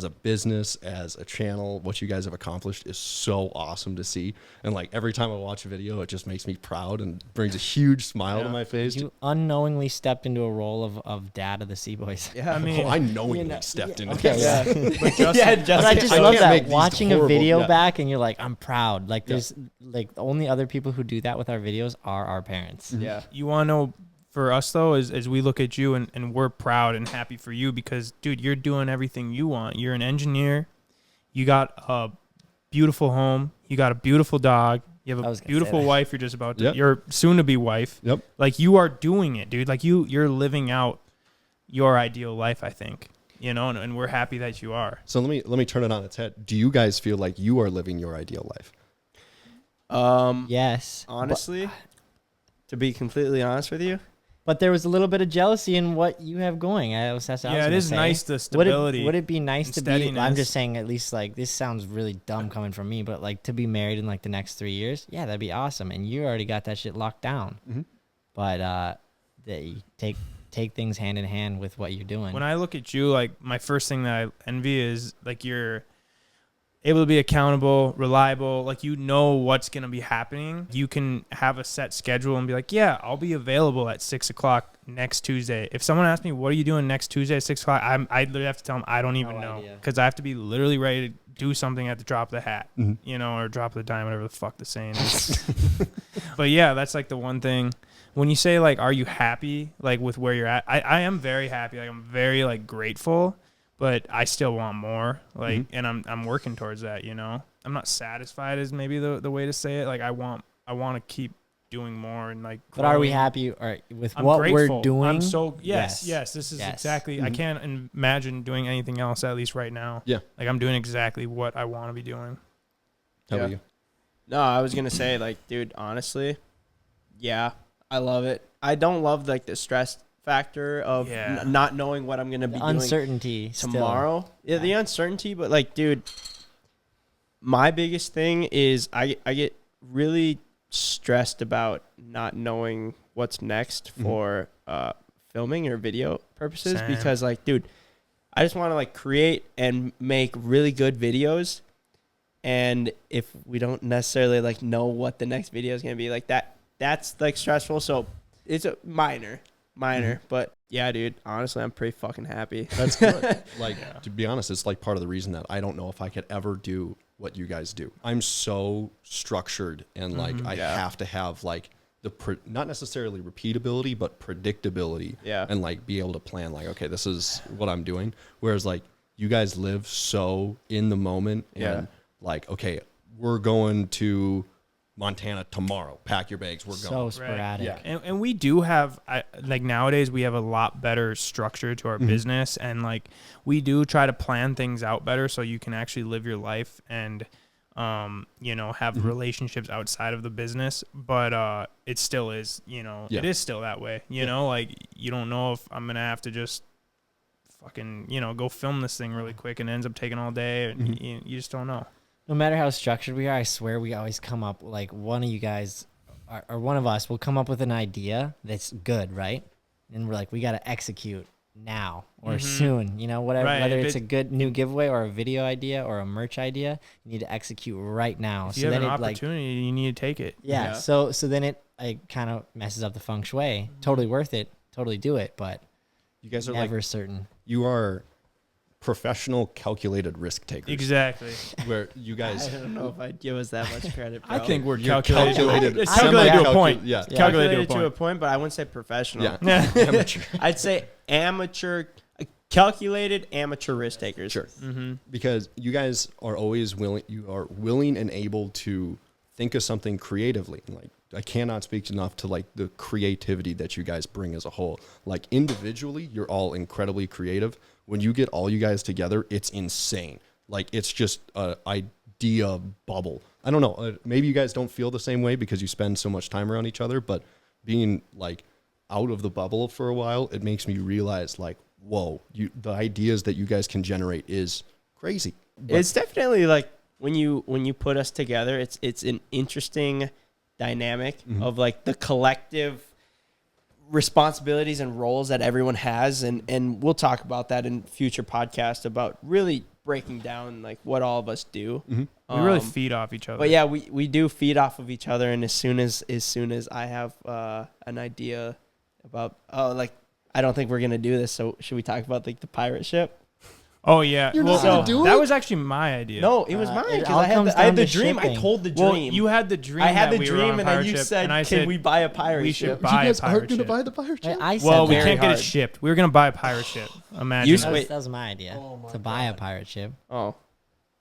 a business, as a channel, what you guys have accomplished is so awesome to see. And like every time I watch a video, it just makes me proud and brings a huge smile to my face. You unknowingly stepped into a role of dad of the Cboys. Yeah, I mean, I knowingly stepped into okay, this. yeah. but Justin, yeah, But just I just I love can't make that these watching a horrible- video yeah. back and you're like, I'm proud. Like there's like the only other people who do that with our videos are our parents. yeah. you want to know, for us though, as we look at you and we're proud and happy for you because, dude, you're doing everything you want. You're an engineer. You got a beautiful home. You got a beautiful dog. You I have was a gonna say beautiful that. wife. You're just about to. Yep. You're soon to be wife. Yep. Like you are doing it, dude. Like you're living out your ideal life. I think and we're happy that you are. So let me turn it on its head. Do you guys feel like you are living your ideal life? Yes. Honestly, to be completely honest with you, But there was a little bit of jealousy in what you have going. That's what I was Yeah, it gonna is say. nice the stability. Would it be nice and to be? I'm steadiness. just saying, at least like this sounds really dumb coming from me, but like to be married in like the next 3 years, yeah, that'd be awesome. And you already got that shit locked down. Mhm. But that you take things hand in hand with what you're doing. When I look at you, like my first thing that I envy is like you're able to be accountable, reliable, like you know what's gonna be happening. You can have a set schedule and be like, yeah, I'll be available at 6:00 next Tuesday. If someone asks me, what are you doing next Tuesday at 6:00, I literally have to tell them I don't even No know idea. because I have to be literally ready to do something at the drop of the hat, Mhm. or drop of the dime, whatever the fuck the saying is. But yeah, that's like the one thing. When you say like, are you happy like with where you're at? I am very happy. Like I'm very like grateful, but I still want more. Like, and I'm working towards that. I'm not satisfied is maybe the way to say it. Like I want to keep doing more and like. but are we growing. happy with I'm what grateful. we're doing? I'm so yes. This is Yes. exactly. I can't imagine doing anything else at least right now. Yeah. Like I'm doing exactly what I want to be doing. How Yeah. about you? no, I was gonna say like, dude, honestly, yeah, I love it. I don't love like the stress factor of Yeah. not knowing what I'm gonna be The doing uncertainty still. tomorrow. Yeah, the uncertainty, but like, dude, my biggest thing is I get really stressed about not knowing what's next for filming or video purposes Same. because like, dude, I just want to like create and make really good videos. And if we don't necessarily like know what the next video is going to be like that's like stressful. So it's a minor, but yeah, dude, honestly, I'm pretty fucking happy. That's good. Like, to be honest, it's like part of the reason that I don't know if I could ever do what you guys do. I'm so structured and like I Yeah. have to have like not necessarily repeatability, but predictability. Yeah. And like be able to plan like, okay, this is what I'm doing. Whereas like you guys live so in the moment and Yeah. like, okay, we're going to Montana tomorrow. Pack your bags. We're So going. sporadic. Yeah. And we do have like nowadays we have a lot better structure to our business and like we do try to plan things out better so you can actually live your life and have relationships outside of the business, but it still is, it is still that way, like you don't know if I'm going to have to just fucking, go film this thing really quick and it ends up taking all day. And you just don't know. No matter how structured we are, I swear we always come up, like one of you guys or one of us will come up with an idea that's good, right? And we're like, we got to execute now or soon, whatever, Right. whether it's a good new giveaway or a video idea or a merch idea, you need to execute right now. If you have an opportunity, you need to take it. Yeah. So then it kind of messes up the feng shui. Totally worth it. Totally do it. But You guys are never like, certain. you are professional calculated risk takers. Exactly. Where you guys, I don't know if I'd give us that much credit, bro. I think we're You're calculated. It's I- calculated to a semi-calcu- point. yeah. Calculated to a point. point, but I wouldn't say professional. yeah, amateur. I'd say amateur, calculated amateur risk takers. Sure. Because you guys are always willing and able to think of something creatively. Like, I cannot speak enough to like the creativity that you guys bring as a whole. Like individually, you're all incredibly creative. When you get all you guys together, it's insane. Like it's just an idea bubble. I don't know. Maybe you guys don't feel the same way because you spend so much time around each other, but being like out of the bubble for a while, it makes me realize like, whoa, the ideas that you guys can generate is crazy. But It's definitely like when you put us together, it's an interesting dynamic of like the collective responsibilities and roles that everyone has, and we'll talk about that in future podcasts about really breaking down like what all of us do. We really feed off each other. But yeah, we do feed off of each other, and as soon as I have an idea about I don't think we're gonna do this, so should we talk about like the pirate ship? Oh yeah. You're not gonna do that it? was actually my idea. No, it was mine it because all I had comes I had down the to dream. I shipping. told the Well, dream. you had the dream. I had that the we were dream, on a and then pirate you ship, said, and I "Can said we buy a pirate we ship?" should You buy guys a aren't pirate going to ship. buy the pirate ship? I said Well, we that. can't get hard. it shipped. We were gonna buy a pirate ship. Imagine. You that. wait. That was my idea to buy a pirate ship. Oh,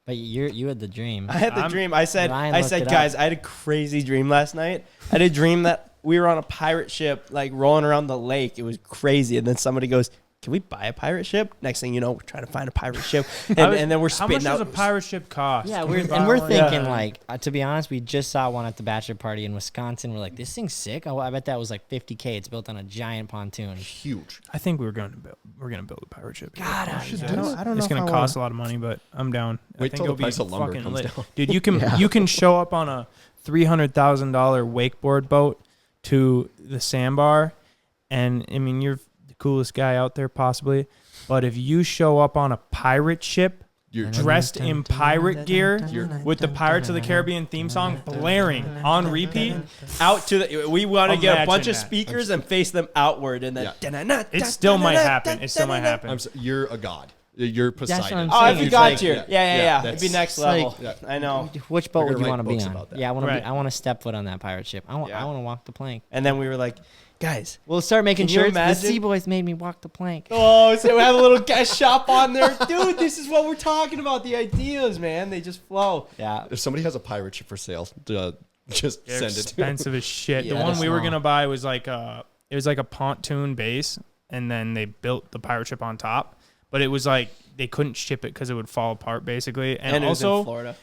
But you had the dream. I had the dream. I said, Ryan looked it guys, up. I had a crazy dream last night. I had a dream that we were on a pirate ship, like rolling around the lake. It was crazy. And then somebody goes, "Can we buy a pirate ship?" Next thing you know, we're trying to find a pirate ship, and then we're How spitting much out. does a pirate ship cost? Yeah, Can we buy we're one? thinking like, to be honest, we just saw one at the bachelor party in Wisconsin. We're like, this thing's sick. Oh, I bet that was like $50K. It's built on a giant pontoon. huge. I think we're gonna build a pirate ship. God, I should don't do know. it. I don't know. It's gonna cost a lot of money, but I'm down. I Wait think till it'll the price be of lumber fucking comes lit. down. Dude. You can show up on a $300,000 wakeboard boat to the sandbar, and I mean you're the coolest guy out there possibly. But if you show up on a pirate ship, You're dressed in pirate gear with the Pirates of the Caribbean theme song blaring on repeat, out to the. We want to get a Imagine bunch of that. speakers and face them outward, and then. it still might happen. It still might happen. you're a god. You're what Poseidon. I'm Oh, I saying. forgot It's you. like- Yeah. It'd be that's- next it's like- level. Yeah. I know. Which boat We're would you gonna want to write be books on? about that. Yeah, Right. I want to step foot on that pirate ship. I want Yeah. to walk the plank. And then we were like, guys. We'll start making Can you shirts. The imagine? Cboys made me walk the plank. Oh, so we have a little guest shop on there, dude. This is what we're talking about. The ideas, man, they just flow. Yeah. If somebody has a pirate ship for sale, just They're send it to me. expensive as shit. Yeah, The one they're we were small. gonna buy was like it was like a pontoon base, and then they built the pirate ship on top. But it was like they couldn't ship it because it would fall apart basically. And it was also in Florida.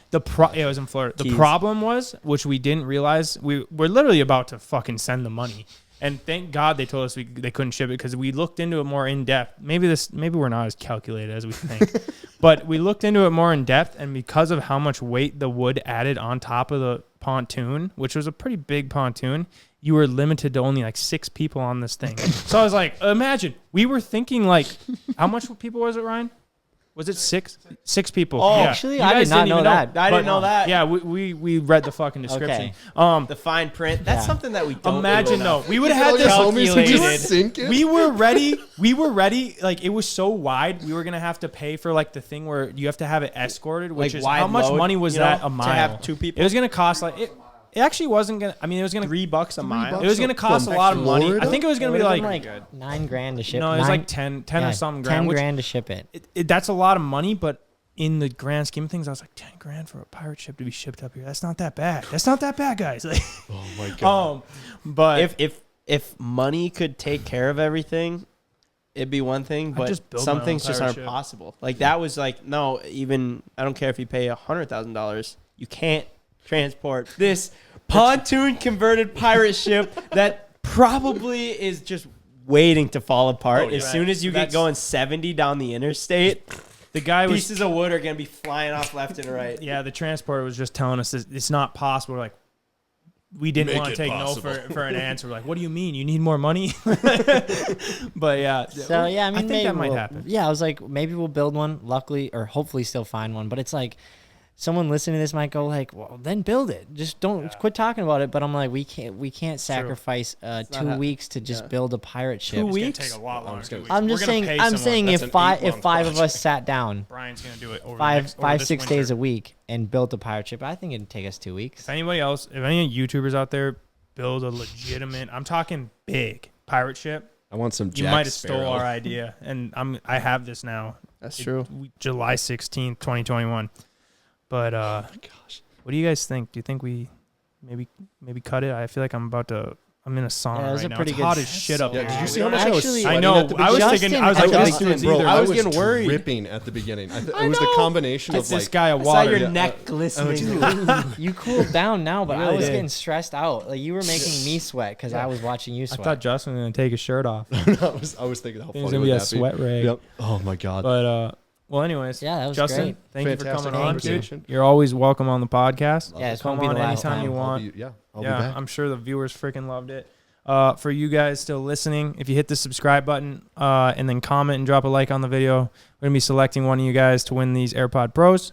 it was in Florida. The Keys. problem was, which we didn't realize, we're literally about to fucking send the money. And thank God they told us they couldn't ship it because we looked into it more in depth. Maybe we're not as calculated as we think, but we looked into it more in depth, and because of how much weight the wood added on top of the pontoon, which was a pretty big pontoon, you were limited to only like 6 people on this thing. So I was like, imagine we were thinking like, how much people was it, Ryan? Was it 6? 6 people. Oh, Yeah. Actually, You I guys did not didn't know even that. I didn't But, know that. Yeah, we read the fucking description. Okay. The fine print. That's Yeah. something that we don't Imagine do though, enough. we would have All had your this homies who calculated. just sink it? We were ready. Like it was so wide, we were gonna have to pay for like the thing where you have to have it escorted, which Like is wide how much load, money was you know, that a to mile? have 2 people? It was gonna cost like it actually wasn't gonna. I mean, it was gonna. $3 a mile. It was gonna cost a lot of money. I think it was gonna be like $9,000 to ship. no, it was like 10 or something grand. 10 which grand to ship it. that's a lot of money, but in the grand scheme of things, I was like 10 grand for a pirate ship to be shipped up here. That's not that bad. That's not that bad, guys. Like, Oh my god. but If money could take care of everything, it'd be one thing, but just build some my own things just pirate aren't ship. possible. Like that was like no, even I don't care if you pay $100,000, you can't transport this pontoon converted pirate ship that probably is just waiting to fall apart as soon as you get going 70 down the interstate. The guy was Pieces of wood are going to be flying off left and right. Yeah, the transporter was just telling us it's not possible. We're like, we didn't want to take no for an answer. We're like, what do you mean? You need more money? But yeah. So yeah, I mean, I think maybe that might we'll- happen. Yeah, I was like, maybe we'll build one. Luckily, or hopefully, still find one. But it's like, someone listening to this might go like, well, then build it. Just don't quit talking about it. But I'm like, we can't sacrifice 2 weeks to just build a pirate ship. 2 It's gonna weeks? take a lot longer. than 2 weeks. I'm We're just gonna saying. pay I'm someone. saying That's if an five 8-month of us project. sat down Brian's gonna do it over five, this 6 days winter. a week and built a pirate ship, I think it'd take us 2 weeks. If anybody else, if any YouTubers out there build a legitimate, I'm talking big pirate ship, I want some. you Jack might have stole Sparrow. our idea, and I have this now. That's true. July 16th, 2021. But Oh my gosh. what do you guys think? Do you think we maybe cut it? I feel like I'm in a sauna Yeah, it was right a now. pretty It's good hot as s- shit up Yeah, there. did you dude. see how much I was Actually- sweating I know. at the I was beginning? thinking. I was like, Justin, this dude's bro, either. I was getting worried. dripping at the beginning. It was the combination It's of this like. guy of I saw water. your neck Oh, glistening. You cooled down now, but You I really was did. getting stressed out. Like you were making me sweat because I was watching you I sweat. thought Justin was gonna take his shirt off. I was thinking how It funny was gonna would be a that sweat rag. Yep. Oh my god. But well, anyways, Yeah, that was Justin, great. thank you for Fantastic coming on, dude. conversation. You're always welcome on the podcast. Yeah, it's Come gonna be on the last anytime time. you want. I'll be Yeah, back. I'm sure the viewers freaking loved it. For you guys still listening, if you hit the subscribe button and then comment and drop a like on the video, we're gonna be selecting one of you guys to win these AirPod Pros.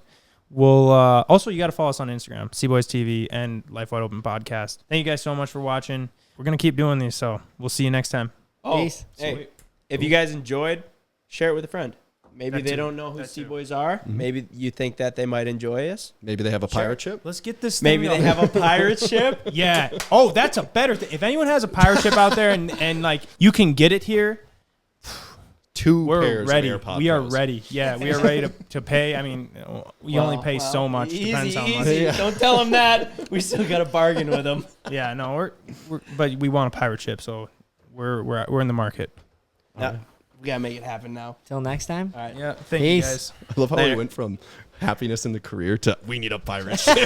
We'll also, you got to follow us on Instagram, CboysTV and Life Wide Open Podcast. Thank you guys so much for watching. We're gonna keep doing these, so we'll see you next time. Oh, Peace. hey, if you guys enjoyed, share it with a friend. Maybe That they too. don't know who That too. Cboys are. Maybe you think that they might enjoy us. Maybe they have a pirate ship. Let's get this. Maybe thing they up. have a pirate ship. Yeah. Oh, that's a better thing. If anyone has a pirate ship out there and like you can get it here, Two we're pairs ready. of AirPod We are Pros. ready. Yeah, we are ready to pay. I mean, we only pay so much. Easy, Depends how much. easy. Don't tell them that. We still got to bargain with them. Yeah, no, we're but we want a pirate ship, so we're in the market. No, we gotta make it happen now. Till next time. All right. Yeah, thank Peace. you guys. I love how we Later. went from happiness in the career to we need a pirate ship.